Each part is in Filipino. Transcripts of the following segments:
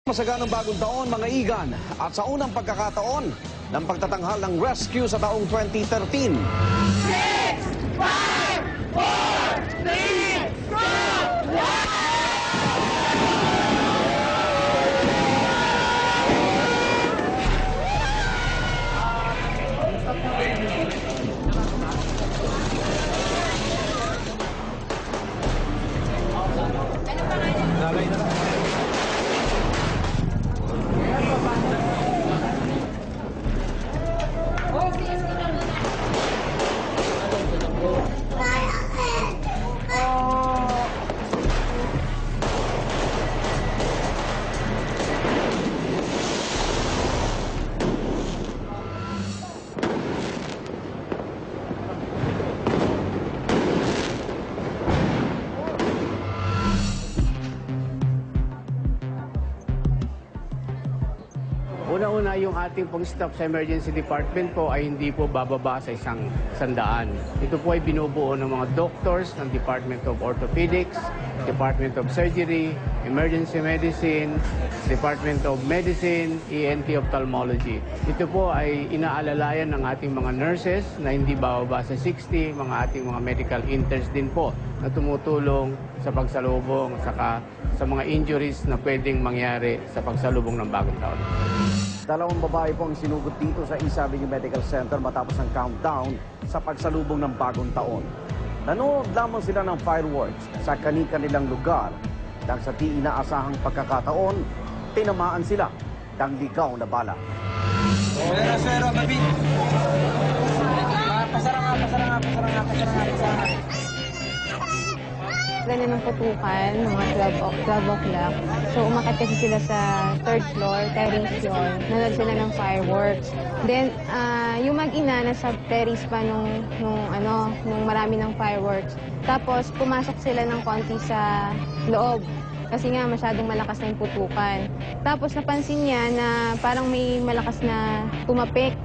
Masaganang bagong taon mga igan at sa unang pagkakataon ng pagtatanghal ng rescue sa taong 2013. 6, 5, 4, 3, 2, 1. Una-una, yung ating pong staff sa emergency department po ay hindi po bababa sa 100. Ito po ay binubuo ng mga doctors ng Department of Orthopedics, Department of Surgery, Emergency Medicine, Department of Medicine, ENT Ophthalmology. Ito po ay inaalalayan ng ating mga nurses na hindi bababa sa 60, mga ating mga medical interns din po na tumutulong sa pagsalubong saka sa mga injuries na pwedeng mangyari sa pagsalubong ng bagong taon. Dalawang babae po ang sinugot dito sa East Avenue Medical Center matapos ang countdown sa pagsalubong ng bagong taon. Nanood lamang sila ng fireworks sa kani-kanilang lugar dahil sa di inaasahang pagkakataon, tinamaan sila ng ligaw na bala. Swero, babi. Pasara nga. Ganun ng putukan, mga 12 o'clock. So, umakit kasi sila sa 3rd floor, terrace yun. Nanood sila ng fireworks. Then, yung mag-ina, nasa terrace pa nung marami ng fireworks. Tapos, pumasok sila ng konti sa loob. Kasi nga, masyadong malakas na yung putukan. Tapos, napansin niya na parang may malakas na tumapik.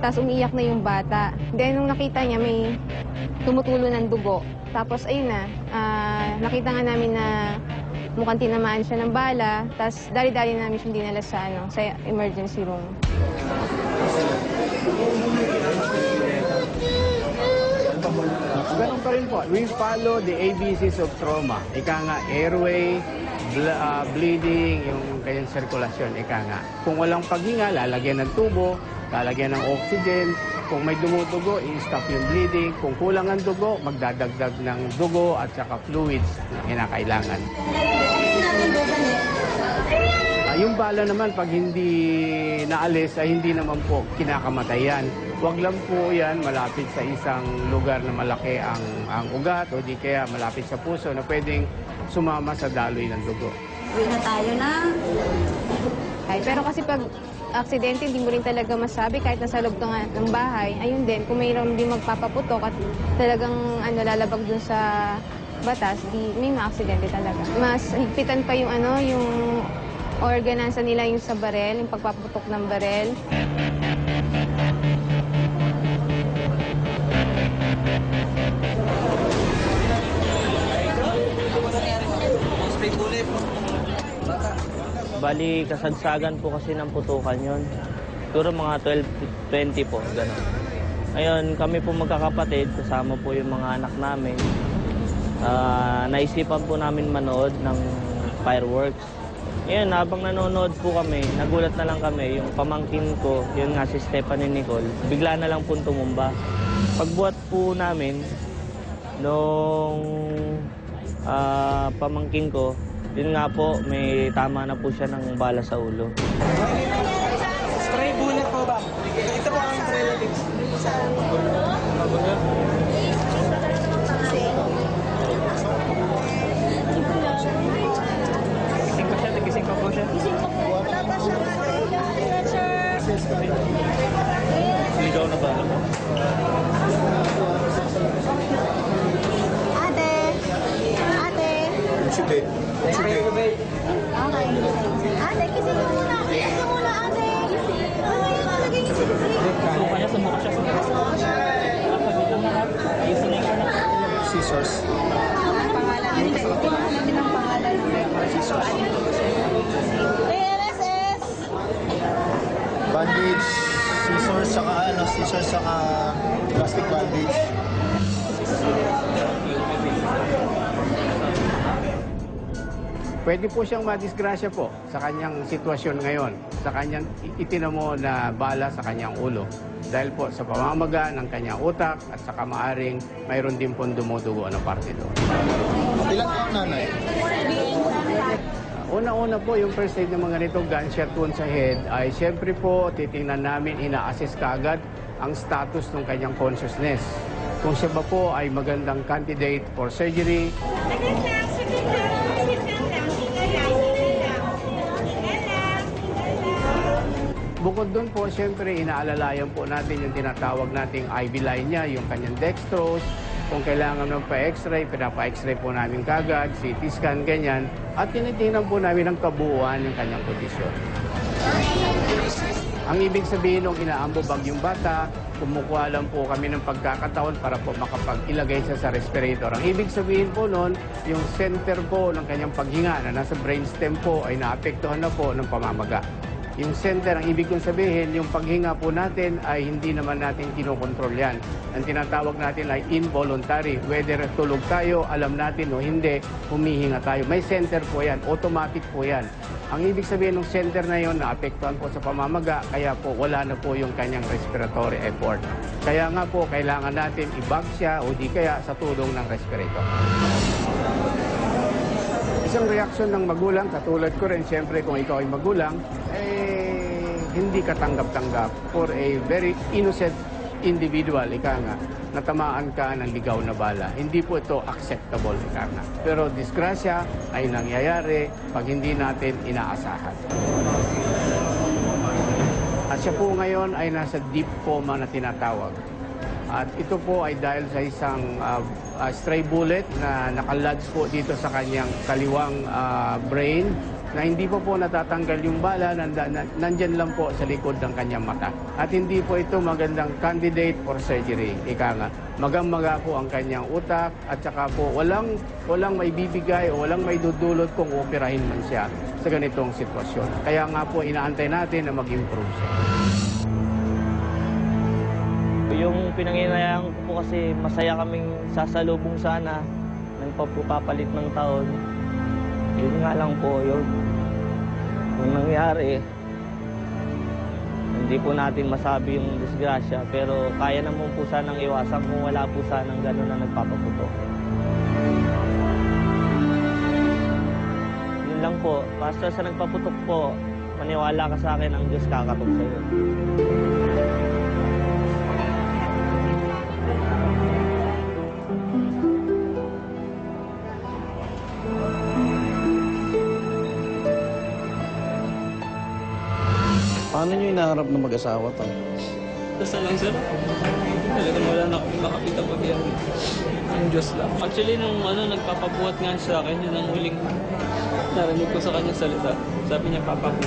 Tapos, umiiyak na yung bata. Then, nung nakita niya, may tumutulo ng dugo. Tapos, ayun na, nakita nga namin na mukhang tinamaan siya ng bala. Tapos, dali-dali namin siyang dinala sa emergency room. Ganun pa rin po. We follow the ABCs of trauma. Ika nga, airway, bleeding, yung kanyang sirkulasyon. Ika nga. Kung walang paghinga, lalagyan ng tubo, lalagyan ng oxygen. Kung may dumudugo, i-stop yung bleeding. Kung kulang ang dugo, magdadagdag ng dugo at saka fluids na kinakailangan. Yung bala naman, pag hindi naalis, ay hindi naman po kinakamatayan. Huwag lang po yan malapit sa isang lugar na malaki ang ugat o di kaya malapit sa puso na pwedeng sumama sa daloy ng dugo. Uwi na tayo na. Pero kasi pag aksidente, hindi mo rin talaga masabi kahit nasa loob ng bahay. Ayun din, kung mayroon din magpapaputok at talagang lalabag dun sa batas, may mga-aksidente talaga. Mas higpitan pa yung yung organansa nila yung sa barel, yung pagpaputok ng barel. Bali, kasagsagan po kasi ng putukan yon. Siguro mga 12-20 po, gano'n. Ngayon, kami po magkakapatid, kasama po yung mga anak namin. Naisipan po namin manood ng fireworks. Ngayon, habang nanonood po kami, nagulat na lang kami, yung pamangkin ko, yun nga si Stephanie Nicole, bigla na lang po tumumba. Pagbuhat po namin, nung pamangkin ko, yun nga po, may tama na po siya ng bala sa ulo. Stray bullet po ba? Ito po ang relatives. Gising pa po siya. Tapos siya Ligaw na bala po. Ate! Sige. Okay. Ate, kising mo muna. Kising mo muna, ate. Lagay kising. Suka niya, sumuka siya. Scissors. Ang pangalan. Hindi ang pangalan. Scissors. bandage, scissors, saka plastic bandage. Pwede po siyang madisgrasya po sa kanyang sitwasyon ngayon, sa kanyang itinamo na bala sa kanyang ulo. Dahil po sa pamamaga ng kanyang utak at saka maaring mayroon din pong dumudugo na parte doon. Ilan taon nanay? Una-una po, yung first aid ng mga ganito, gunshot wound sa head, ay siyempre po titingnan namin, ina-assess kaagad ang status ng kanyang consciousness. Kung siya ba po ay magandang candidate for surgery, bukod doon po, siyempre, inaalalayan po natin yung tinatawag nating IV line niya, yung kanyang dextrose. Kung kailangan ng pa-x-ray, pinapa-x-ray po namin kagad, CT scan, ganyan. At tinitingnan po namin ang kabuuan ng kanyang kondisyon. Ang ibig sabihin nung inaambubag yung bata, kumukuha lang po kami ng pagkakataon para po makapag-ilagay siya sa respirator. Ang ibig sabihin po nun, yung center po ng kanyang paghinga na nasa brainstem po ay naapektuhan na po ng pamamaga. Yung center, ang ibig kong sabihin, yung paghinga po natin ay hindi naman natin kinokontrol yan. Ang tinatawag natin ay involuntary. Whether tulog tayo, alam natin o hindi, humihinga tayo. May center po yan, automatic po yan. Ang ibig sabihin ng center na yon naapektuhan po sa pamamaga, kaya po wala na po yung kanyang respiratory effort. Kaya nga po, kailangan natin i-bag siya o di kaya sa tulong ng respirator. Isang reaksyon ng magulang, katulad ko rin, siyempre kung ikaw ay magulang, hindi ka tanggap-tanggap for a very innocent individual, ika nga, natamaan ka ng ligaw na bala. Hindi po ito acceptable, ika nga. Pero disgrasya ay nangyayari pag hindi natin inaasahan. At siya po ngayon ay nasa deep coma na tinatawag. At ito po ay dahil sa isang stray bullet na nakalodge po dito sa kanyang kaliwang brain na hindi po natatanggal yung bala, nandyan lang po sa likod ng kanyang mata. At hindi po ito magandang candidate for surgery. Ika nga, magang-maga po ang kanyang utak at saka po walang may bibigay o walang may dudulot kung operahin man siya sa ganitong sitwasyon. Kaya nga po inaantay natin na mag-improve siya. Yung pinanginayang ko po kasi masaya kaming sasalubong sana ng papalit ng taon. Yun nga lang po yun. Yung nangyari, hindi po natin masabi yung disgrasya, pero kaya naman po sanang iwasan kung wala po sanang gano'n na nagpapaputok. Yun lang po, basta sa nagpaputok po, maniwala ka sa akin, ang Diyos kakatok sa'yo. Paano nyo inaharap ng mag-asawa to? Basta lang sir. Talagang wala na akong makapita pag yan. Ang Diyos lang. Actually, nung nagpapabuhat nga sa akin, yun ang huling narinig ko sa kanya salita. Sabi niya, papabuhat.